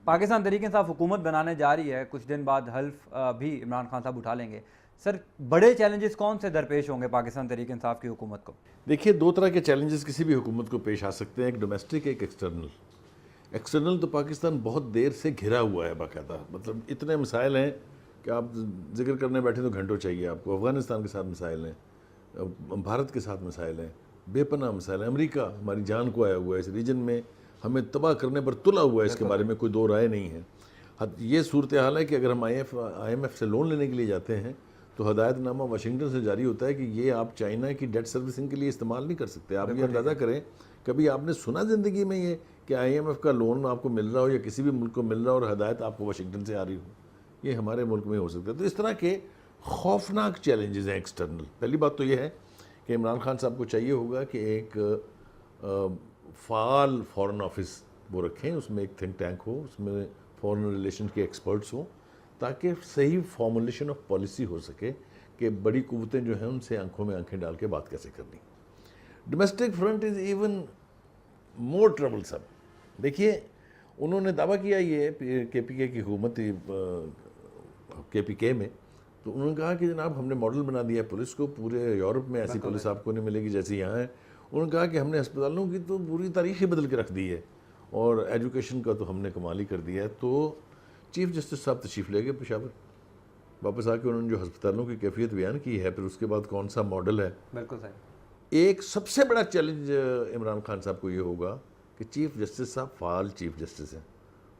پاکستان تحریک انصاف حکومت بنانے جا رہی ہے، کچھ دن بعد حلف بھی عمران خان صاحب اٹھا لیں گے. سر بڑے چیلنجز کون سے درپیش ہوں گے پاکستان تحریک انصاف کی حکومت کو؟ دیکھیے، دو طرح کے چیلنجز کسی بھی حکومت کو پیش آ سکتے ہیں، ایک ڈومیسٹک، ایک ایکسٹرنل. ایکسٹرنل تو پاکستان بہت دیر سے گھرا ہوا ہے باقاعدہ، مطلب اتنے مسائل ہیں کہ آپ ذکر کرنے بیٹھے تو گھنٹوں چاہیے آپ کو. افغانستان کے ساتھ مسائل ہیں، بھارت کے ساتھ مسائل ہیں، بے پناہ مسائل ہیں. امریکہ ہماری جان کو آیا ہوا ہے اس ریجن میں، ہمیں تباہ کرنے پر تلا ہوا ہے، اس کے بارے میں کوئی دو رائے نہیں ہے. یہ صورتحال ہے کہ اگر ہم آئی ایم ایف سے لون لینے کے لیے جاتے ہیں تو ہدایت نامہ واشنگٹن سے جاری ہوتا ہے کہ یہ آپ چائنا کی ڈیٹ سروسنگ کے لیے استعمال نہیں کر سکتے. آپ یہ اندازہ کریں، کبھی آپ نے سنا زندگی میں یہ کہ آئی ایم ایف کا لون آپ کو مل رہا ہو یا کسی بھی ملک کو مل رہا ہو اور ہدایت آپ کو واشنگٹن سے آ رہی ہو؟ یہ ہمارے ملک میں ہو سکتا ہے. تو اس طرح کے خوفناک چیلنجز ہیں ایکسٹرنل. پہلی بات تو یہ ہے کہ عمران خان صاحب کو چاہیے ہوگا کہ ایک فعال فورن آفس وہ رکھیں، اس میں ایک تھنک ٹینک ہو، اس میں فورن ریلیشن کے ایکسپرٹس ہوں، تاکہ صحیح فارمولیشن آف پالیسی ہو سکے کہ بڑی قوتیں جو ہیں ان سے آنکھوں میں آنکھیں ڈال کے بات کیسے کرنی. Domestic front is even more troublesome. دیکھیے، انہوں نے دعویٰ کیا یہ کے پی کے کی حکومت کے پی کے میں، تو انہوں نے کہا کہ جناب ہم نے ماڈل بنا دیا ہے پولیس کو، پورے یورپ میں ایسی پولیس آپ کو نہیں ملے گی جیسی یہاں ہے. انہوں نے کہا کہ ہم نے ہسپتالوں کی تو پوری تاریخ ہی بدل کے رکھ دی ہے، اور ایجوکیشن کا تو ہم نے کمال ہی کر دیا ہے. تو چیف جسٹس صاحب تشریف لے گئے پشاور، واپس آ کے انہوں نے جو ہسپتالوں کی کیفیت بیان کی ہے، پھر اس کے بعد کون سا ماڈل ہے. بالکل صحیح. ایک سب سے بڑا چیلنج عمران خان صاحب کو یہ ہوگا کہ چیف جسٹس صاحب فعال چیف جسٹس ہیں.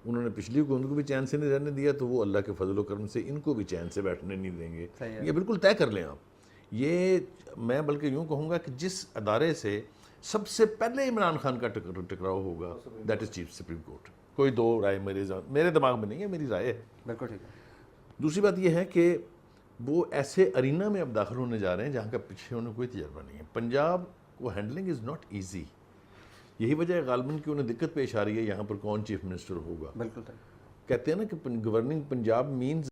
انہوں نے پچھلی حکومت کو بھی چین سے نہیں رہنے دیا، تو وہ اللہ کے فضل و کرم سے ان کو بھی چین سے بیٹھنے نہیں دیں گے. یہ بالکل طے کر لیں آپ. یہ میں بلکہ یوں کہوں گا کہ جس ادارے سے سب سے پہلے عمران خان کا ٹکراؤ ہوگا، that is chief supreme court. کوئی دو رائے میرے دماغ میں نہیں ہے، میری رائے ہے. بالکل ٹھیک ہے. دوسری بات یہ ہے کہ وہ ایسے ارینا میں اب داخل ہونے جا رہے ہیں جہاں کا پیچھے انہیں کوئی تجربہ نہیں ہے. پنجاب کو ہینڈلنگ از ناٹ ایزی. یہی وجہ ہے غالباً کہ انہیں دقت پیش آ رہی ہے یہاں پر کون چیف منسٹر ہوگا. بالکل کہتے ہیں نا کہ گورننگ پنجاب مینز